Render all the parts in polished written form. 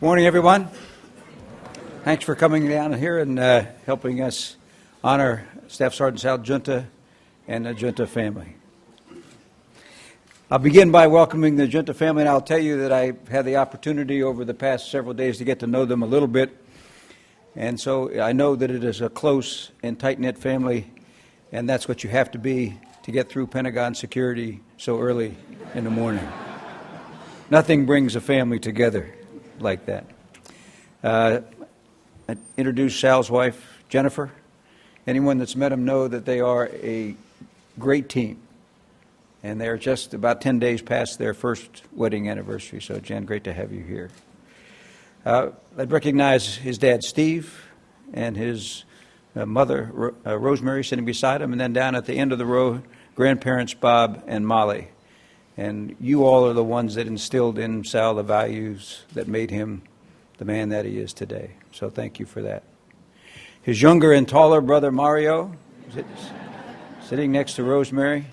Morning, everyone. Thanks for coming down here and helping us honor Staff Sergeant Sal Giunta and the Giunta family. I'll begin by welcoming the Giunta family, and I'll tell you that I've had the opportunity over the past several days to get to know them a little bit, and so I know that it is a close and tight-knit family, and that's what you have to be to get through Pentagon security so early in the morning. Nothing brings a family together like that. I introduced Sal's wife, Jennifer. Anyone that's met them know that they are a great team. And they're just about 10 days past their first wedding anniversary. So, Jen, great to have you here. I'd recognize his dad, Steve, and his mother, Rosemary, sitting beside him. And then down at the end of the row, grandparents, Bob and Molly. And you all are the ones that instilled in Sal the values that made him the man that he is today. So thank you for that. His younger and taller brother, Mario, sitting next to Rosemary.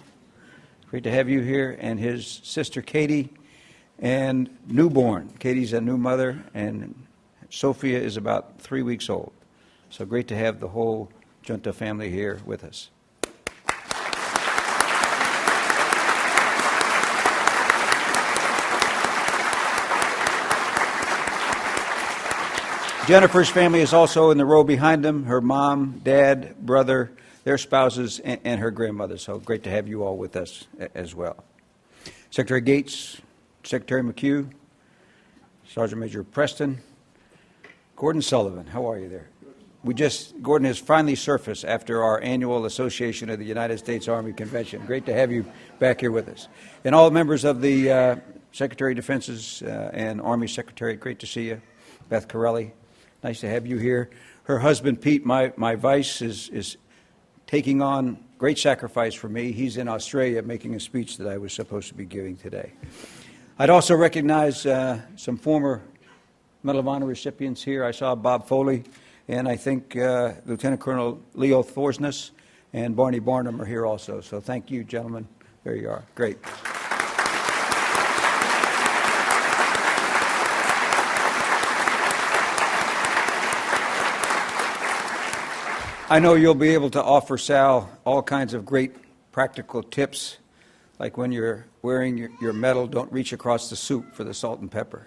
Great to have you here. And his sister, Katie, and newborn. Katie's a new mother, and Sophia is about 3 weeks old. So great to have the whole Giunta family here with us. Jennifer's family is also in the row behind them, her mom, dad, brother, their spouses, and her grandmother. So great to have you all with us as well. Secretary Gates, Secretary McHugh, Sergeant Major Preston, Gordon Sullivan, how are you there? Gordon has finally surfaced after our annual Association of the United States Army Convention. Great to have you back here with us. And all members of the Secretary of Defense's and Army Secretary, great to see you. Beth Corelli. Nice to have you here. Her husband, Pete, my vice, is taking on great sacrifice for me. He's in Australia making a speech that I was supposed to be giving today. I'd also recognize some former Medal of Honor recipients here. I saw Bob Foley, and I think Lieutenant Colonel Leo Thorsness and Barney Barnum are here also. So thank you, gentlemen. There you are. Great. I know you'll be able to offer Sal all kinds of great practical tips, like when you're wearing your medal, don't reach across the soup for the salt and pepper.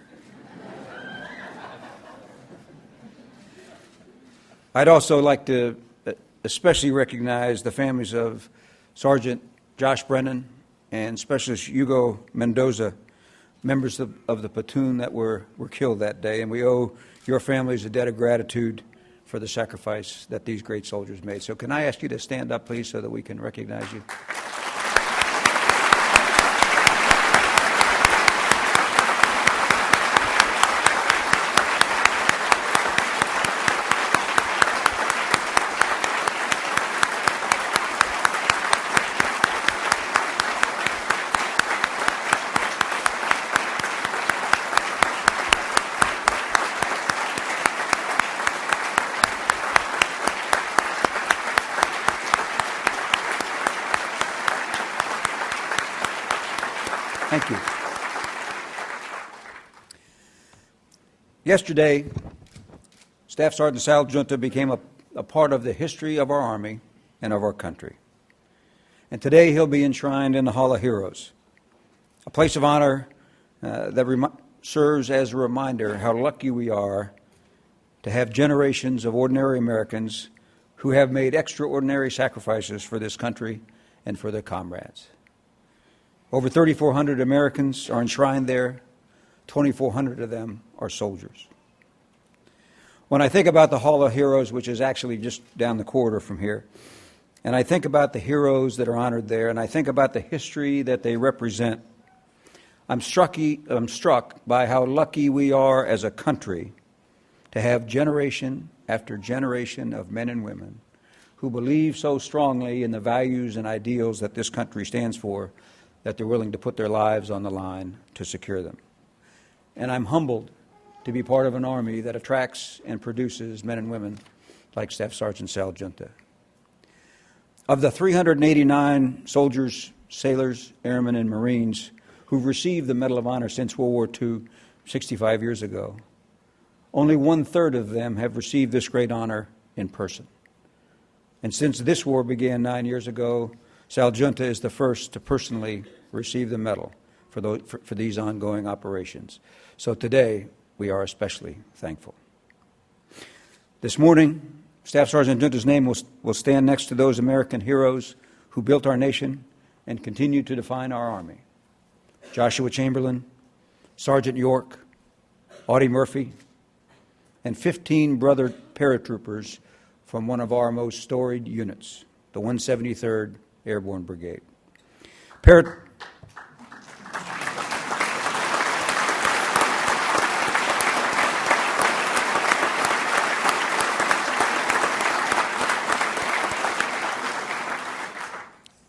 I'd also like to especially recognize the families of Sergeant Josh Brennan and Specialist Hugo Mendoza, members of the platoon that were killed that day, and we owe your families a debt of gratitude for the sacrifice that these great soldiers made. So can I ask you to stand up, please, so that we can recognize you? Thank you. Yesterday, Staff Sergeant Sal Giunta became a part of the history of our Army and of our country. And today he'll be enshrined in the Hall of Heroes, a place of honor that serves as a reminder how lucky we are to have generations of ordinary Americans who have made extraordinary sacrifices for this country and for their comrades. Over 3,400 Americans are enshrined there. 2,400 of them are soldiers. When I think about the Hall of Heroes, which is actually just down the corridor from here, and I think about the heroes that are honored there, and I think about the history that they represent, I'm struck by how lucky we are as a country to have generation after generation of men and women who believe so strongly in the values and ideals that this country stands for that they're willing to put their lives on the line to secure them. And I'm humbled to be part of an Army that attracts and produces men and women like Staff Sergeant Sal Giunta. Of the 389 soldiers, sailors, airmen, and Marines who've received the Medal of Honor since World War II, 65 years ago, only 1/3 of them have received this great honor in person. And since this war began 9 years ago, Sal Giunta is the first to personally receive the medal for these ongoing operations. So today, we are especially thankful. This morning, Staff Sergeant Giunta's name will stand next to those American heroes who built our nation and continue to define our Army. Joshua Chamberlain, Sergeant York, Audie Murphy, and 15 brother paratroopers from one of our most storied units, the 173rd Airborne Brigade.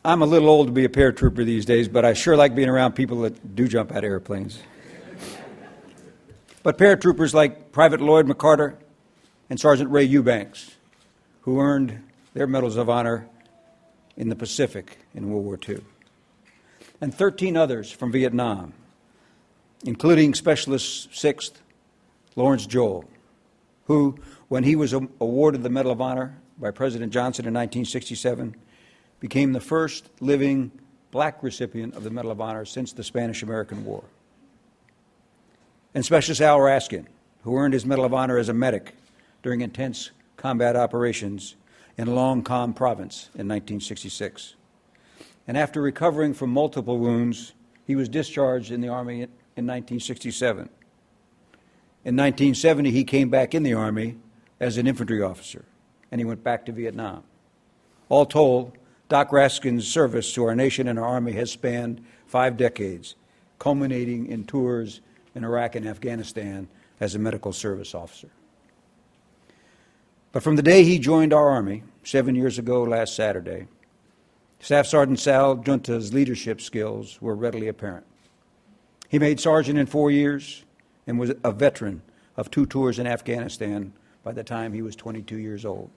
I'm a little old to be a paratrooper these days, but I sure like being around people that do jump out of airplanes. But paratroopers like Private Lloyd McCarter and Sergeant Ray Eubanks, who earned their medals of honor in the Pacific in World War II. And 13 others from Vietnam, including Specialist 6th Lawrence Joel, who, when he was awarded the Medal of Honor by President Johnson in 1967, became the first living black recipient of the Medal of Honor since the Spanish-American War. And Specialist Al Raskin, who earned his Medal of Honor as a medic during intense combat operations in Long Kham Province in 1966. And after recovering from multiple wounds, he was discharged in the Army in 1967. In 1970, he came back in the Army as an infantry officer, and he went back to Vietnam. All told, Doc Raskin's service to our nation and our Army has spanned 5 decades, culminating in tours in Iraq and Afghanistan as a medical service officer. But from the day he joined our Army 7 years ago last Saturday, Staff Sergeant Sal Giunta's leadership skills were readily apparent. He made sergeant in 4 years and was a veteran of 2 tours in Afghanistan by the time he was 22 years old.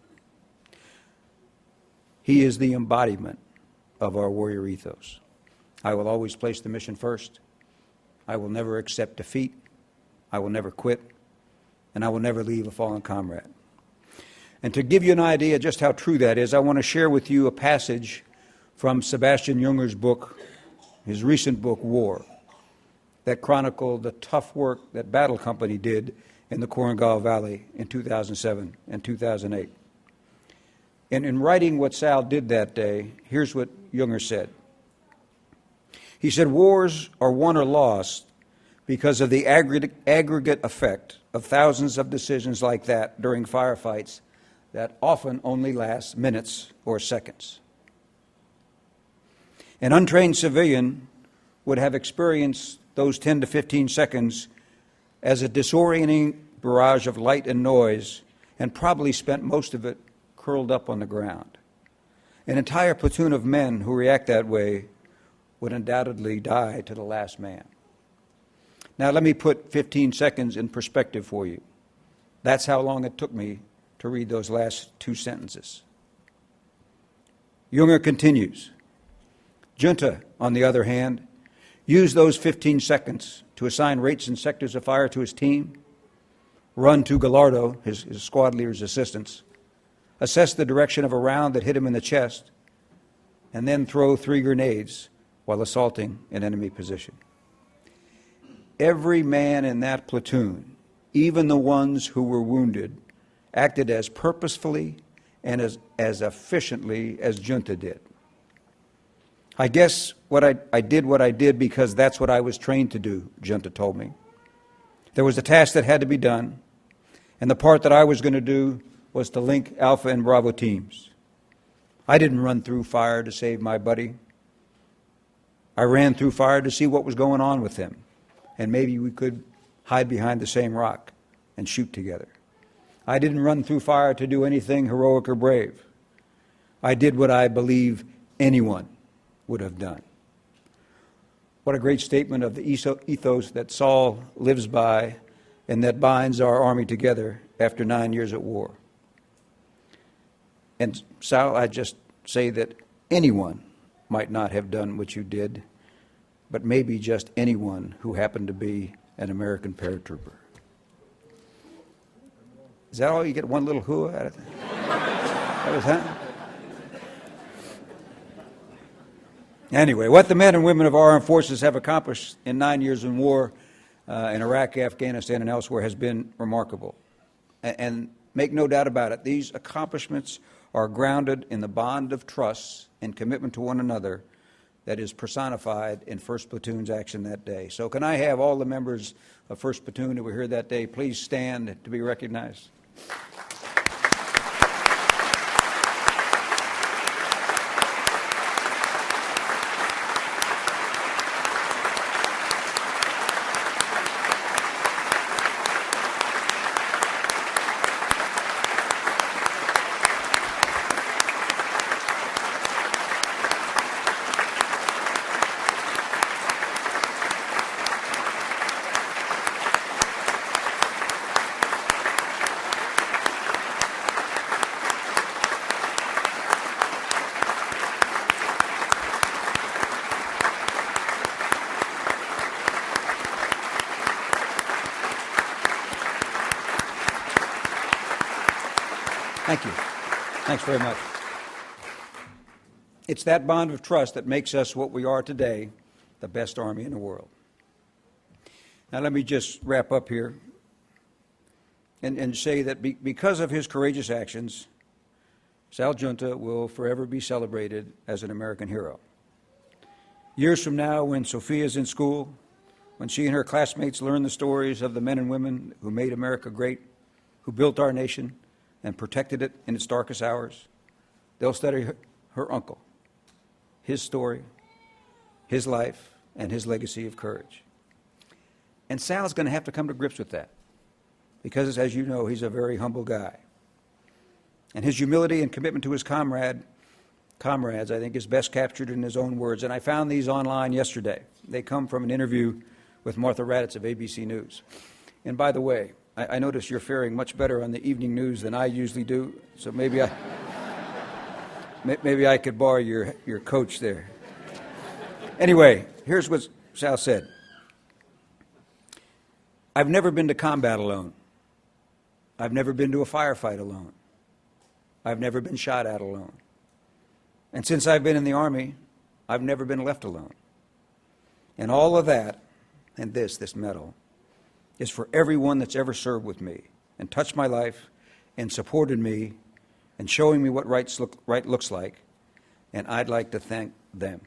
He is the embodiment of our warrior ethos. I will always place the mission first. I will never accept defeat. I will never quit. And I will never leave a fallen comrade. And to give you an idea just how true that is, I want to share with you a passage from Sebastian Junger's book, his recent book, War, that chronicled the tough work that Battle Company did in the Korengal Valley in 2007 and 2008. And in writing what Sal did that day, here's what Junger said. He said, "Wars are won or lost because of the aggregate effect of thousands of decisions like that during firefights that often only last minutes or seconds. An untrained civilian would have experienced those 10 to 15 seconds as a disorienting barrage of light and noise and probably spent most of it curled up on the ground. An entire platoon of men who react that way would undoubtedly die to the last man." Now let me put 15 seconds in perspective for you. That's how long it took me to read those last 2 sentences. Junger continues. Giunta, on the other hand, used those 15 seconds to assign rates and sectors of fire to his team, run to Gallardo, his squad leader's assistants, assess the direction of a round that hit him in the chest, and then throw 3 grenades while assaulting an enemy position. Every man in that platoon, even the ones who were wounded, acted as purposefully and as efficiently as Giunta did. I guess I did what I did because that's what I was trained to do, Giunta told me. There was a task that had to be done, and the part that I was going to do was to link Alpha and Bravo teams. I didn't run through fire to save my buddy. I ran through fire to see what was going on with him, and maybe we could hide behind the same rock and shoot together. I didn't run through fire to do anything heroic or brave. I did what I believe anyone would have done. What a great statement of the ethos that Saul lives by and that binds our Army together after 9 years at war. And Sal, I just say that anyone might not have done what you did, but maybe just anyone who happened to be an American paratrooper. Is that all? You get one little hoo out of it? That was, huh? Anyway, what the men and women of our armed forces have accomplished in 9 years in war in Iraq, Afghanistan, and elsewhere has been remarkable. And make no doubt about it, these accomplishments are grounded in the bond of trust and commitment to one another that is personified in 1st Platoon's action that day. So can I have all the members of 1st Platoon that were here that day please stand to be recognized? Thank you. Thanks very much. It's that bond of trust that makes us what we are today, the best Army in the world. Now let me just wrap up here and say that because of his courageous actions, Sal Giunta will forever be celebrated as an American hero. Years from now, when Sophia's in school, when she and her classmates learn the stories of the men and women who made America great, who built our nation, and protected it in its darkest hours, they'll study her uncle, his story, his life, and his legacy of courage. And Sal's going to have to come to grips with that because, as you know, he's a very humble guy. And his humility and commitment to his comrades, I think, is best captured in his own words. And I found these online yesterday. They come from an interview with Martha Raddatz of ABC News. And by the way, I notice you're faring much better on the evening news than I usually do, so maybe I could borrow your coach there. Anyway, here's what Sal said. I've never been to combat alone. I've never been to a firefight alone. I've never been shot at alone. And since I've been in the Army, I've never been left alone. And all of that, and this medal, is for everyone that's ever served with me and touched my life and supported me and showing me what right looks like, and I'd like to thank them.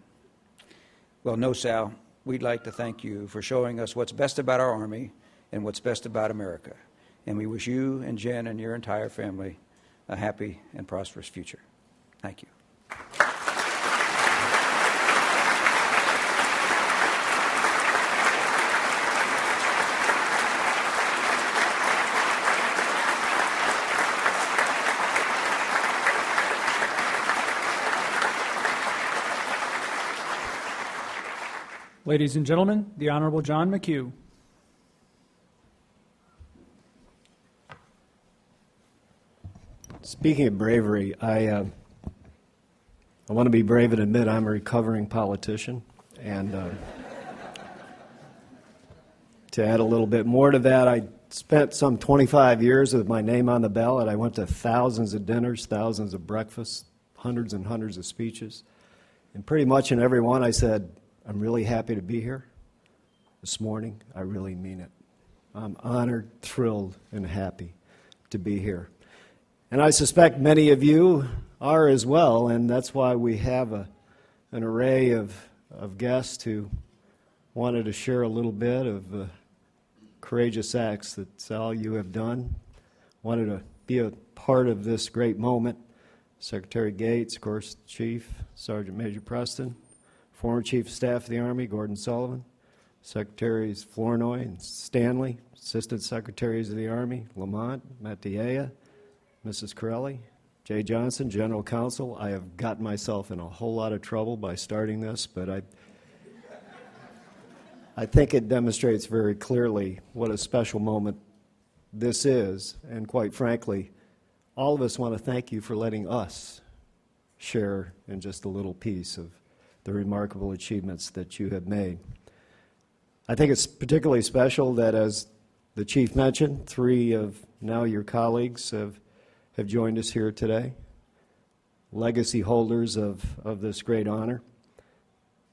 Well, no, Sal, we'd like to thank you for showing us what's best about our Army and what's best about America. And we wish you and Jen and your entire family a happy and prosperous future. Thank you. Ladies and gentlemen, the Honorable John McHugh. Speaking of bravery, I want to be brave and admit I'm a recovering politician. And to add a little bit more to that, I spent some 25 years with my name on the ballot. I went to thousands of dinners, thousands of breakfasts, hundreds and hundreds of speeches. And pretty much in every one I said, I'm really happy to be here this morning. I really mean it. I'm honored, thrilled, and happy to be here. And I suspect many of you are as well, and that's why we have an array of guests who wanted to share a little bit of courageous acts that, Sal, you have done. Wanted to be a part of this great moment. Secretary Gates, of course, Chief, Sergeant Major Preston, former Chief of Staff of the Army, Gordon Sullivan, Secretaries Flournoy and Stanley, Assistant Secretaries of the Army, Lamont, Mattiella, Mrs. Corelli, Jay Johnson, General Counsel. I have gotten myself in a whole lot of trouble by starting this, but I think it demonstrates very clearly what a special moment this is, and quite frankly, all of us want to thank you for letting us share in just a little piece of the remarkable achievements that you have made. I think it's particularly special that as the Chief mentioned, 3 of now your colleagues have joined us here today, legacy holders of this great honor.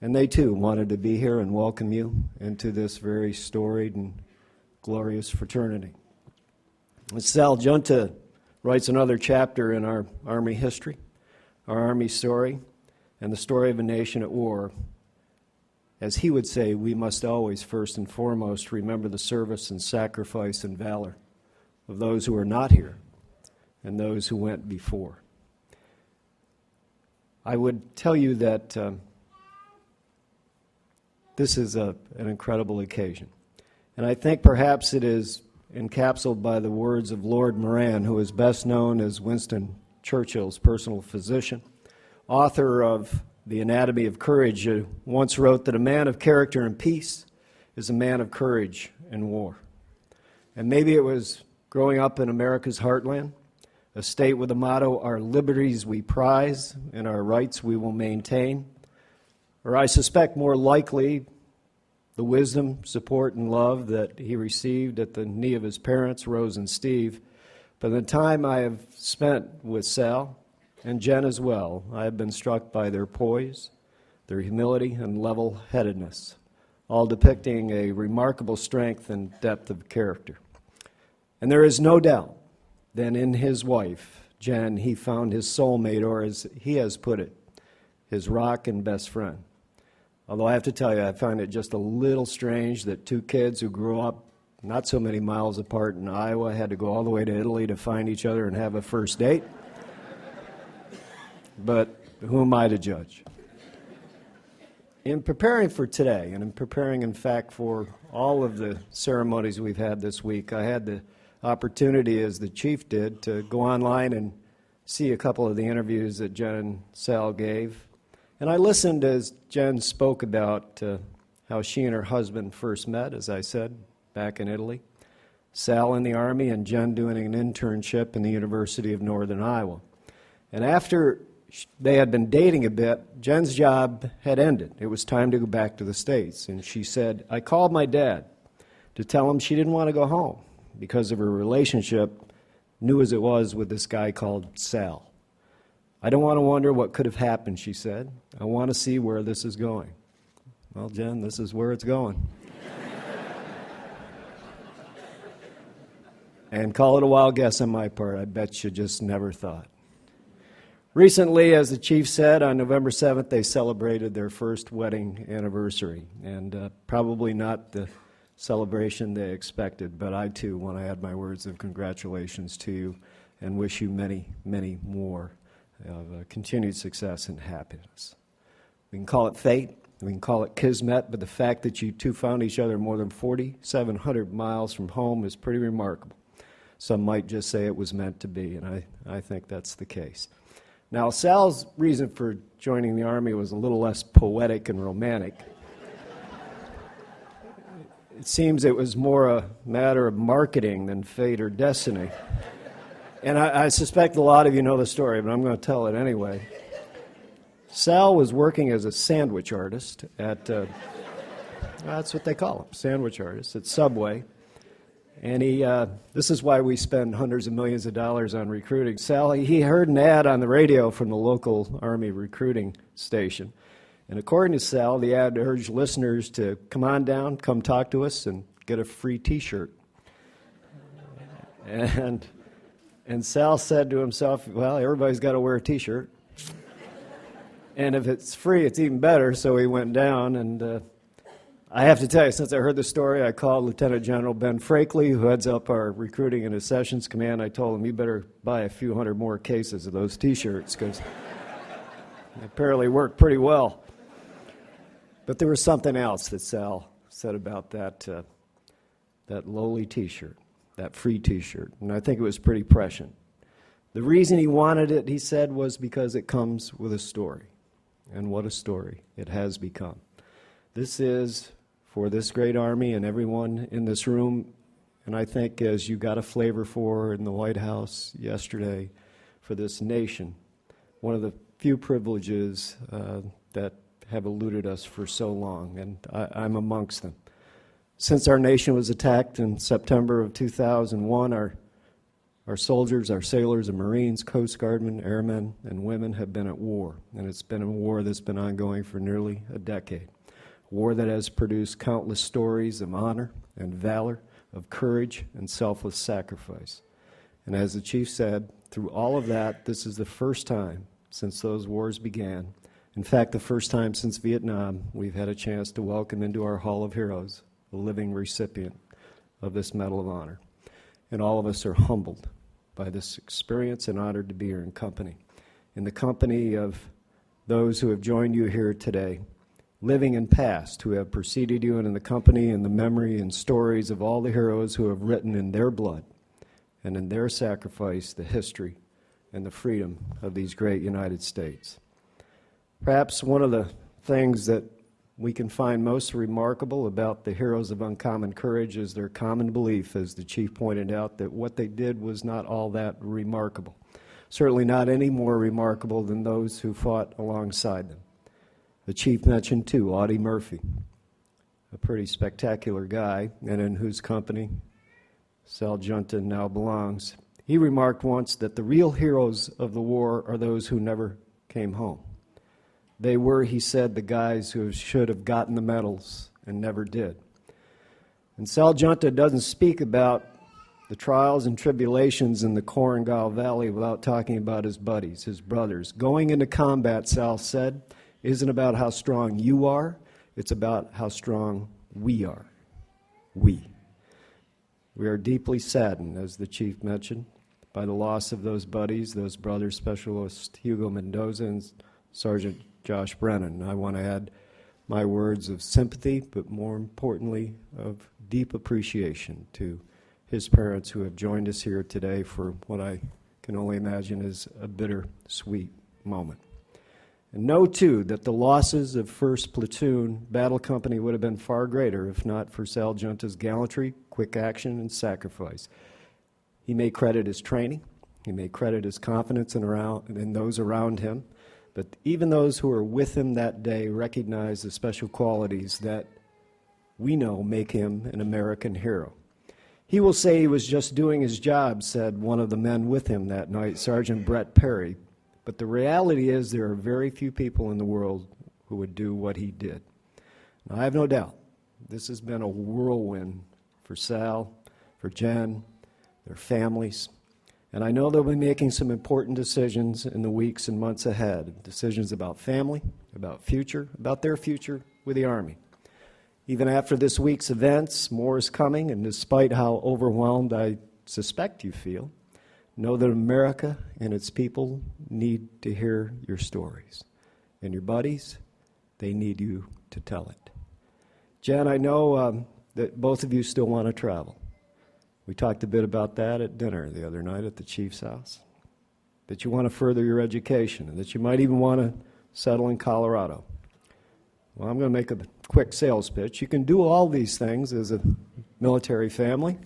And they too wanted to be here and welcome you into this very storied and glorious fraternity. Sal Giunta writes another chapter in our Army history, our Army story, and the story of a nation at war. As he would say, we must always, first and foremost, remember the service and sacrifice and valor of those who are not here and those who went before. I would tell you that this is an incredible occasion. And I think perhaps it is encapsulated by the words of Lord Moran, who is best known as Winston Churchill's personal physician, author of The Anatomy of Courage, who once wrote that a man of character in peace is a man of courage in war. And maybe it was growing up in America's heartland, a state with the motto, our liberties we prize and our rights we will maintain, or I suspect more likely the wisdom, support, and love that he received at the knee of his parents, Rose and Steve. By the time I have spent with Sal, and Jen as well, I have been struck by their poise, their humility, and level-headedness, all depicting a remarkable strength and depth of character. And there is no doubt that in his wife, Jen, he found his soulmate, or as he has put it, his rock and best friend. Although I have to tell you, I find it just a little strange that 2 kids who grew up not so many miles apart in Iowa had to go all the way to Italy to find each other and have a first date. But who am I to judge? In preparing for today, and in preparing, in fact, for all of the ceremonies we've had this week, I had the opportunity, as the Chief did, to go online and see a couple of the interviews that Jen and Sal gave. And I listened as Jen spoke about how she and her husband first met, as I said, back in Italy. Sal in the Army and Jen doing an internship in the University of Northern Iowa. And after they had been dating a bit, Jen's job had ended. It was time to go back to the States. And she said, I called my dad to tell him she didn't want to go home because of her relationship, new as it was, with this guy called Sal. I don't want to wonder what could have happened, she said. I want to see where this is going. Well, Jen, this is where it's going. And call it a wild guess on my part. I bet you just never thought. Recently, as the Chief said, on November 7th, they celebrated their first wedding anniversary. And probably not the celebration they expected, but I, too, want to add my words of congratulations to you and wish you many, many more of continued success and happiness. We can call it fate, we can call it kismet, but the fact that you two found each other more than 4,700 miles from home is pretty remarkable. Some might just say it was meant to be, and I think that's the case. Now, Sal's reason for joining the Army was a little less poetic and romantic. It seems it was more a matter of marketing than fate or destiny. And I suspect a lot of you know the story, but I'm going to tell it anyway. Sal was working as a sandwich artist at, that's what they call them, sandwich artists, at Subway. And this is why we spend hundreds of millions of dollars on recruiting. Sal, he heard an ad on the radio from the local Army recruiting station. And according to Sal, the ad urged listeners to come on down, come talk to us, and get a free T-shirt. And Sal said to himself, well, everybody's got to wear a T-shirt. And if it's free, it's even better, so he went down. And I have to tell you, since I heard the story, I called Lieutenant General Ben Frakely, who heads up our recruiting and accessions command. I told him, you better buy a few hundred more cases of those T-shirts, because they apparently work pretty well. But there was something else that Sal said about that lowly T-shirt, that free T-shirt, and I think it was pretty prescient. The reason he wanted it, he said, was because it comes with a story. And what a story it has become. This is, for this great Army and everyone in this room, and I think as you got a flavor for in the White House yesterday, for this nation, one of the few privileges that have eluded us for so long, and I'm amongst them. Since our nation was attacked in September of 2001, our soldiers, our sailors and Marines, Coast Guardmen, airmen, and women have been at war. And it's been a war that's been ongoing for nearly a decade. A war that has produced countless stories of honor and valor, of courage and selfless sacrifice. And as the chief said, through all of that, this is the first time since those wars began, in fact, the first time since Vietnam, we've had a chance to welcome into our Hall of Heroes a living recipient of this Medal of Honor. And all of us are humbled by this experience and honored to be here in the company of those who have joined you here today, living and past, who have preceded you, and in the company and the memory and stories of all the heroes who have written in their blood and in their sacrifice the history and the freedom of these great United States. Perhaps one of the things that we can find most remarkable about the heroes of uncommon courage is their common belief, as the chief pointed out, that what they did was not all that remarkable. Certainly not any more remarkable than those who fought alongside them. The chief mentioned, too, Audie Murphy, a pretty spectacular guy, and in whose company Sal Giunta now belongs. He remarked once that the real heroes of the war are those who never came home. They were, he said, the guys who should have gotten the medals and never did. And Sal Giunta doesn't speak about the trials and tribulations in the Korengal Valley without talking about his buddies, his brothers. Going into combat, Sal said, isn't about how strong you are, it's about how strong we are. We are deeply saddened, as the chief mentioned, by the loss of those buddies, those brothers, Specialist Hugo Mendoza and Sergeant Josh Brennan. I want to add my words of sympathy, but more importantly, of deep appreciation to his parents who have joined us here today for what I can only imagine is a bitter-sweet moment. And know, too, that the losses of 1st Platoon Battle Company would have been far greater if not for Sal Giunta's gallantry, quick action, and sacrifice. He may credit his training, he may credit his confidence in those around him, but even those who were with him that day recognize the special qualities that we know make him an American hero. He will say he was just doing his job, said one of the men with him that night, Sergeant Brett Perry. But the reality is there are very few people in the world who would do what he did. Now, I have no doubt this has been a whirlwind for Sal, for Jen, their families. And I know they'll be making some important decisions in the weeks and months ahead, decisions about family, about future, about their future with the Army. Even after this week's events, more is coming, and despite how overwhelmed I suspect you feel, know that America and its people need to hear your stories. And your buddies, they need you to tell it. Jen, I know that both of you still want to travel. We talked a bit about that at dinner the other night at the chief's house. That you want to further your education, and that you might even want to settle in Colorado. Well, I'm going to make a quick sales pitch. You can do all these things as a military family,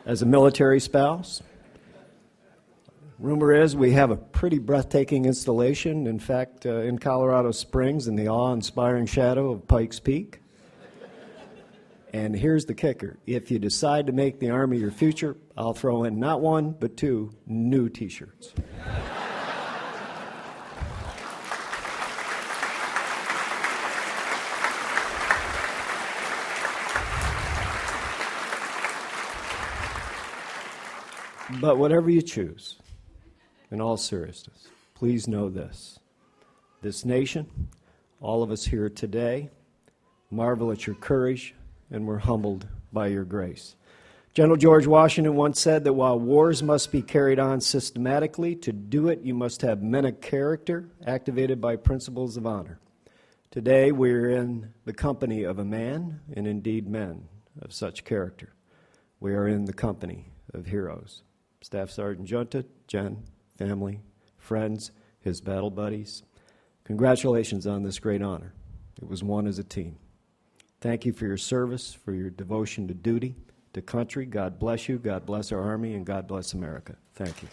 as a military spouse. Rumor is we have a pretty breathtaking installation, in fact, in Colorado Springs in the awe-inspiring shadow of Pikes Peak. And here's the kicker. If you decide to make the Army your future, I'll throw in not one, but 2 new T-shirts. But whatever you choose, in all seriousness, please know this. This nation, all of us here today, marvel at your courage, and we're humbled by your grace. General George Washington once said that while wars must be carried on systematically, to do it you must have men of character activated by principles of honor. Today we're in the company of a man, and indeed men of such character. We are in the company of heroes. Staff Sergeant Giunta, Jen, family, friends, his battle buddies, congratulations on this great honor. It was won as a team. Thank you for your service, for your devotion to duty, to country. God bless you, God bless our Army, and God bless America. Thank you.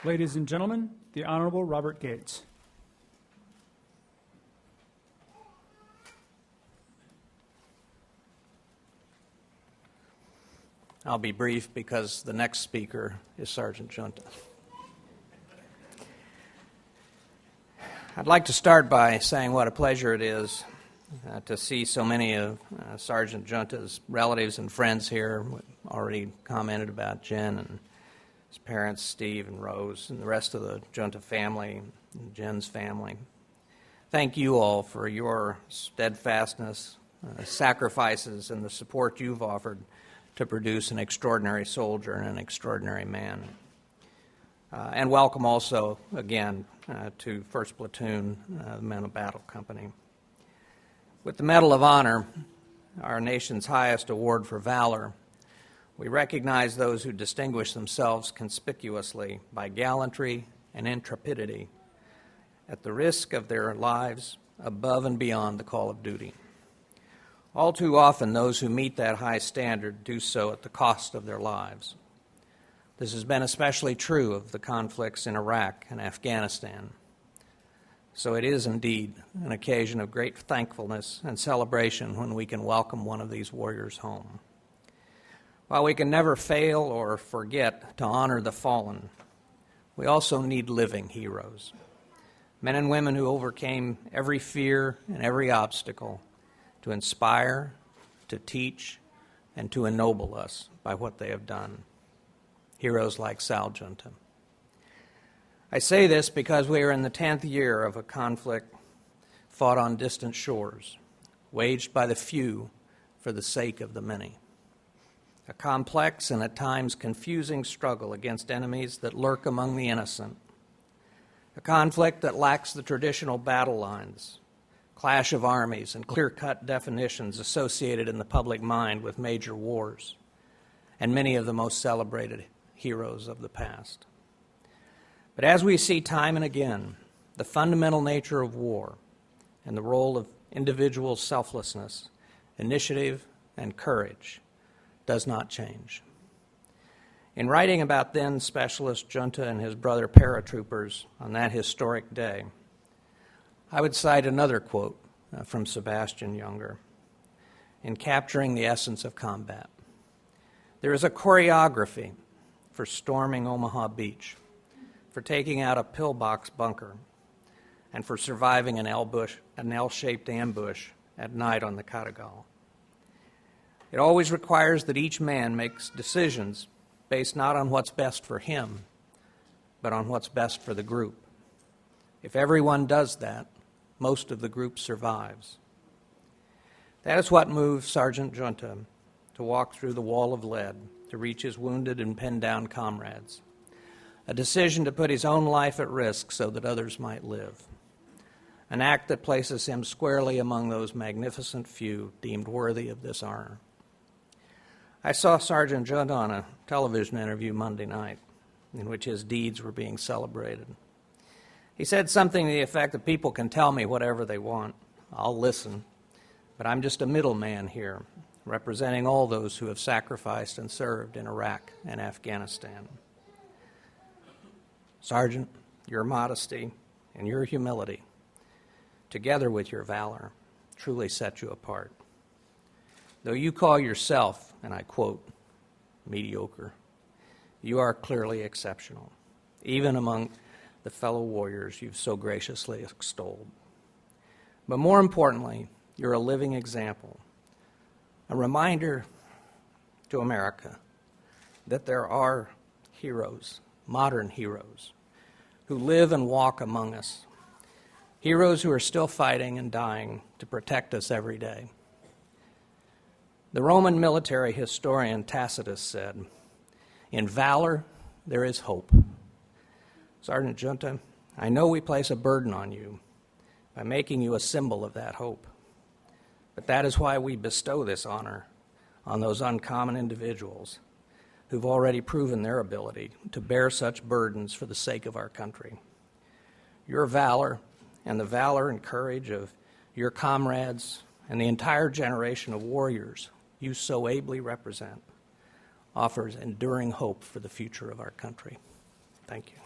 Ladies and gentlemen, the Honorable Robert Gates. I'll be brief because the next speaker is Sergeant Giunta. I'd like to start by saying what a pleasure it is to see so many of Sergeant Giunta's relatives and friends here. We already commented about Jen and his parents, Steve and Rose, and the rest of the Giunta family and Jen's family. Thank you all for your steadfastness, sacrifices, and the support you've offered to produce an extraordinary soldier and an extraordinary man. And welcome also, again, to 1st Platoon, the Men of Battle Company. With the Medal of Honor, our nation's highest award for valor, we recognize those who distinguish themselves conspicuously by gallantry and intrepidity at the risk of their lives above and beyond the call of duty. All too often, those who meet that high standard do so at the cost of their lives. This has been especially true of the conflicts in Iraq and Afghanistan. So it is indeed an occasion of great thankfulness and celebration when we can welcome one of these warriors home. While we can never fail or forget to honor the fallen, we also need living heroes, men and women who overcame every fear and every obstacle to inspire, to teach, and to ennoble us by what they have done. Heroes like Sal Giunta. I say this because we are in the 10th year of a conflict fought on distant shores, waged by the few for the sake of the many. A complex and at times confusing struggle against enemies that lurk among the innocent. A conflict that lacks the traditional battle lines, clash of armies, and clear-cut definitions associated in the public mind with major wars, and many of the most celebrated heroes of the past. But as we see time and again, the fundamental nature of war and the role of individual selflessness, initiative, and courage does not change. In writing about then Specialist Giunta and his brother paratroopers on that historic day, I would cite another quote from Sebastian Junger in capturing the essence of combat. There is a choreography for storming Omaha Beach, for taking out a pillbox bunker, and for surviving an L-shaped ambush at night on the Pentagon. It always requires that each man makes decisions based not on what's best for him, but on what's best for the group. If everyone does that, most of the group survives. That is what moved Sergeant Giunta to walk through the wall of lead to reach his wounded and pinned down comrades, a decision to put his own life at risk so that others might live, an act that places him squarely among those magnificent few deemed worthy of this honor. I saw Sergeant Giunta on a television interview Monday night in which his deeds were being celebrated. He said something to the effect that people can tell me whatever they want. I'll listen, but I'm just a middleman here, representing all those who have sacrificed and served in Iraq and Afghanistan. Sergeant, your modesty and your humility, together with your valor, truly set you apart. Though you call yourself, and I quote, mediocre, you are clearly exceptional, even among the fellow warriors you've so graciously extolled. But more importantly, you're a living example, a reminder to America that there are heroes, modern heroes, who live and walk among us, heroes who are still fighting and dying to protect us every day. The Roman military historian Tacitus said, "In valor there is hope." Sergeant Giunta, I know we place a burden on you by making you a symbol of that hope, but that is why we bestow this honor on those uncommon individuals who've already proven their ability to bear such burdens for the sake of our country. Your valor and the valor and courage of your comrades and the entire generation of warriors you so ably represent offers enduring hope for the future of our country. Thank you.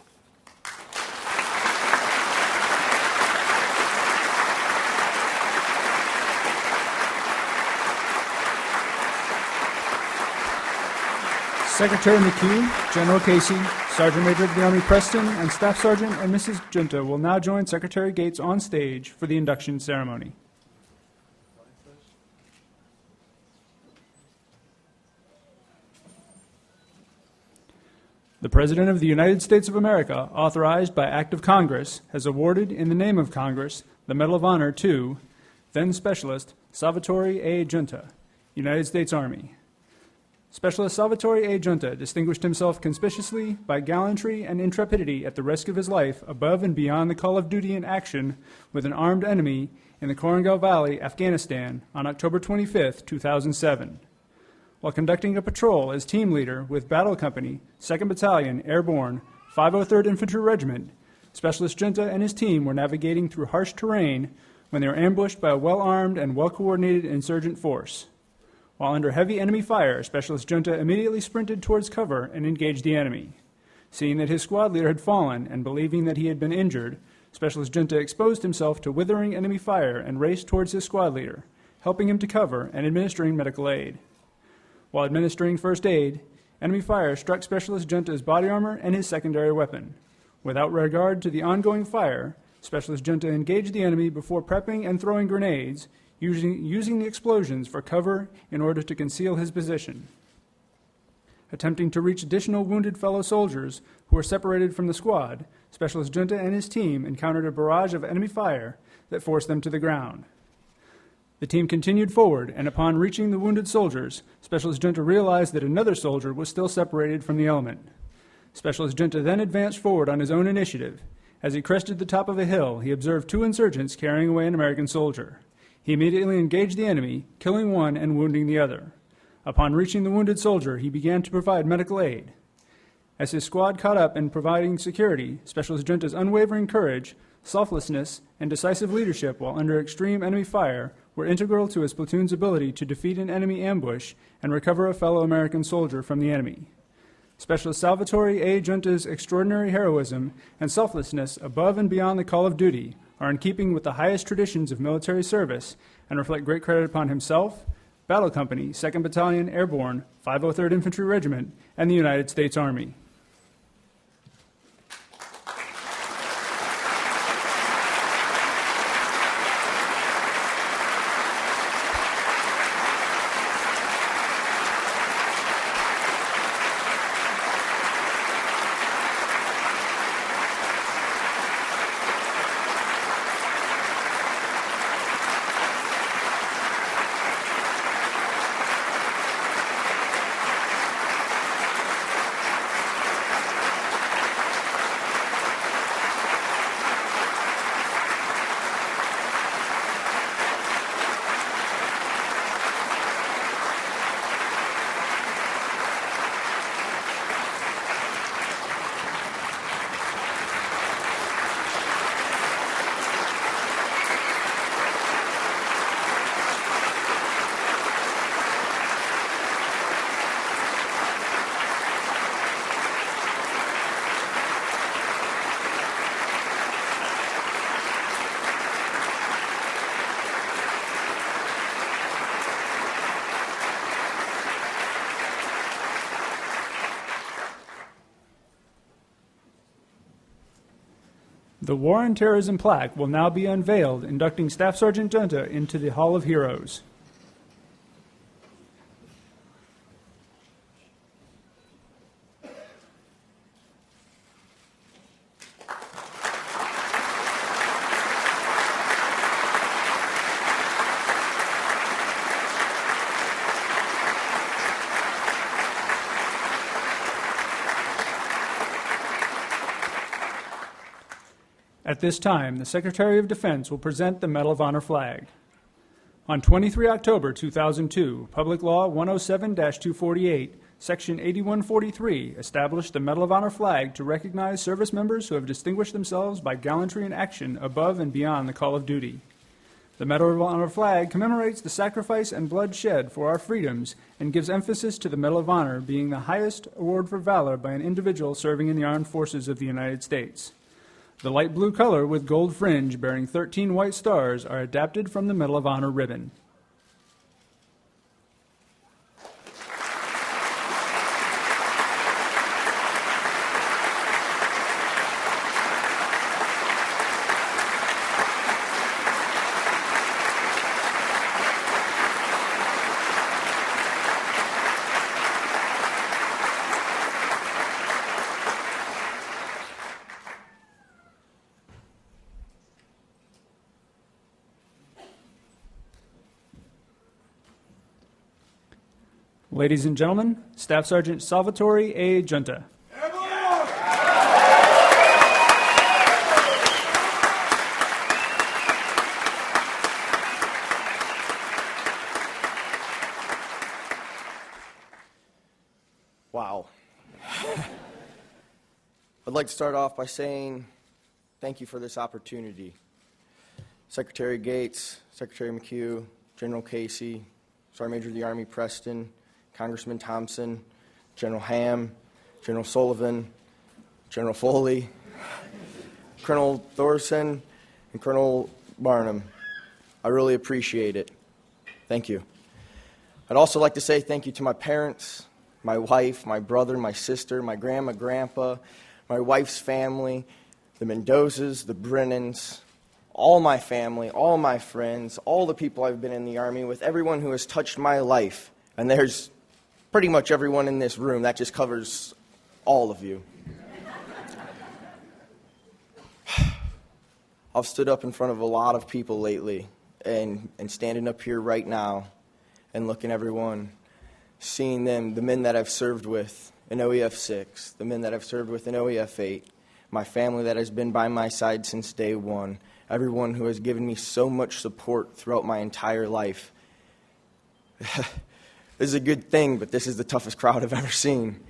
Secretary McHugh, General Casey, Sergeant Major of the Army Preston, and Staff Sergeant and Mrs. Giunta will now join Secretary Gates on stage for the induction ceremony. The President of the United States of America, authorized by Act of Congress, has awarded, in the name of Congress, the Medal of Honor to then Specialist Salvatore A. Giunta, United States Army. Specialist Salvatore A. Giunta distinguished himself conspicuously by gallantry and intrepidity at the risk of his life above and beyond the call of duty in action with an armed enemy in the Korangal Valley, Afghanistan, on October 25, 2007. While conducting a patrol as team leader with Battle Company, 2nd Battalion, Airborne, 503rd Infantry Regiment, Specialist Giunta and his team were navigating through harsh terrain when they were ambushed by a well-armed and well-coordinated insurgent force. While under heavy enemy fire, Specialist Giunta immediately sprinted towards cover and engaged the enemy. Seeing that his squad leader had fallen and believing that he had been injured, Specialist Giunta exposed himself to withering enemy fire and raced towards his squad leader, helping him to cover and administering medical aid. While administering first aid, enemy fire struck Specialist Giunta's body armor and his secondary weapon. Without regard to the ongoing fire, Specialist Giunta engaged the enemy before prepping and throwing grenades, using the explosions for cover in order to conceal his position. Attempting to reach additional wounded fellow soldiers who were separated from the squad, Specialist Giunta and his team encountered a barrage of enemy fire that forced them to the ground. The team continued forward, and upon reaching the wounded soldiers, Specialist Giunta realized that another soldier was still separated from the element. Specialist Giunta then advanced forward on his own initiative. As he crested the top of a hill, he observed two insurgents carrying away an American soldier. He immediately engaged the enemy, killing one and wounding the other. Upon reaching the wounded soldier, he began to provide medical aid. As his squad caught up in providing security, Specialist Giunta's unwavering courage, selflessness, and decisive leadership while under extreme enemy fire were integral to his platoon's ability to defeat an enemy ambush and recover a fellow American soldier from the enemy. Specialist Salvatore A. Giunta's extraordinary heroism and selflessness above and beyond the call of duty are in keeping with the highest traditions of military service and reflect great credit upon himself, Battle Company, 2nd Battalion, Airborne, 503rd Infantry Regiment, and the United States Army. The War on Terrorism plaque will now be unveiled, inducting Staff Sergeant Giunta into the Hall of Heroes. At this time, the Secretary of Defense will present the Medal of Honor flag. On 23 October 2002, Public Law 107-248, Section 8143 established the Medal of Honor flag to recognize service members who have distinguished themselves by gallantry in action above and beyond the call of duty. The Medal of Honor flag commemorates the sacrifice and blood shed for our freedoms and gives emphasis to the Medal of Honor being the highest award for valor by an individual serving in the armed forces of the United States. The light blue color with gold fringe bearing 13 white stars are adapted from the Medal of Honor ribbon. Ladies and gentlemen, Staff Sergeant Salvatore A. Giunta. Wow. I'd like to start off by saying thank you for this opportunity. Secretary Gates, Secretary McHugh, General Casey, Sergeant Major of the Army Preston, Congressman Thompson, General Ham, General Sullivan, General Foley, Colonel Thorson, and Colonel Barnum. I really appreciate it. Thank you. I'd also like to say thank you to my parents, my wife, my brother, my sister, my grandma, grandpa, my wife's family, the Mendozas, the Brennans, all my family, all my friends, all the people I've been in the Army with, everyone who has touched my life. And there's pretty much everyone in this room. That just covers all of you. I've stood up in front of a lot of people lately, and standing up here right now and looking at everyone, seeing them, the men that I've served with in OEF 6, the men that I've served with in OEF 8, my family that has been by my side since day one, everyone who has given me so much support throughout my entire life. This is a good thing, but this is the toughest crowd I've ever seen.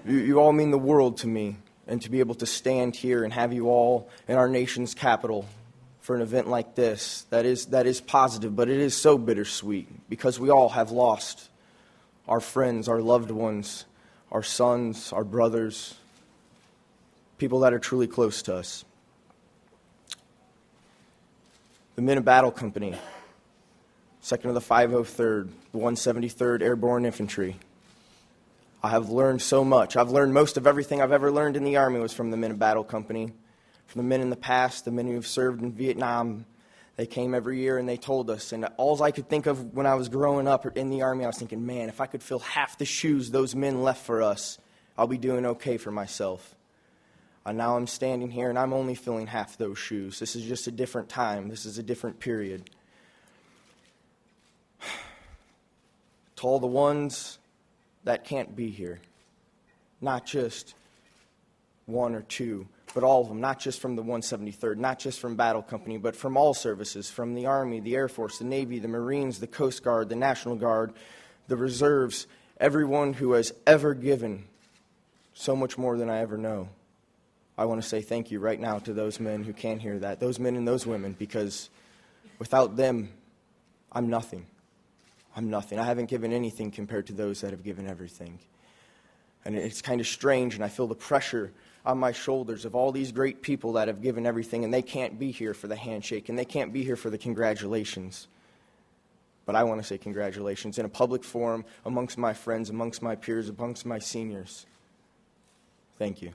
You all mean the world to me, and to be able to stand here and have you all in our nation's capital for an event like this, that is positive, but it is so bittersweet, because we all have lost our friends, our loved ones, our sons, our brothers, people that are truly close to us. The Men of Battle Company, 2nd of the 503rd, the 173rd Airborne Infantry. I have learned so much. I've learned most of everything I've ever learned in the Army was from the Men of Battle Company. From the men in the past, the men who have served in Vietnam. They came every year and they told us. And all I could think of when I was growing up in the Army, I was thinking, man, if I could fill half the shoes those men left for us, I'll be doing okay for myself. And now I'm standing here and I'm only filling half those shoes. This is just a different time. This is a different period. To all the ones that can't be here, not just one or two, but all of them, not just from the 173rd, not just from Battle Company, but from all services, from the Army, the Air Force, the Navy, the Marines, the Coast Guard, the National Guard, the Reserves, everyone who has ever given so much more than I ever know. I want to say thank you right now to those men who can hear that, those men and those women, because without them, I'm nothing. I'm nothing. I haven't given anything compared to those that have given everything. And it's kind of strange, and I feel the pressure on my shoulders of all these great people that have given everything, and they can't be here for the handshake, and they can't be here for the congratulations. But I want to say congratulations in a public forum, amongst my friends, amongst my peers, amongst my seniors. Thank you.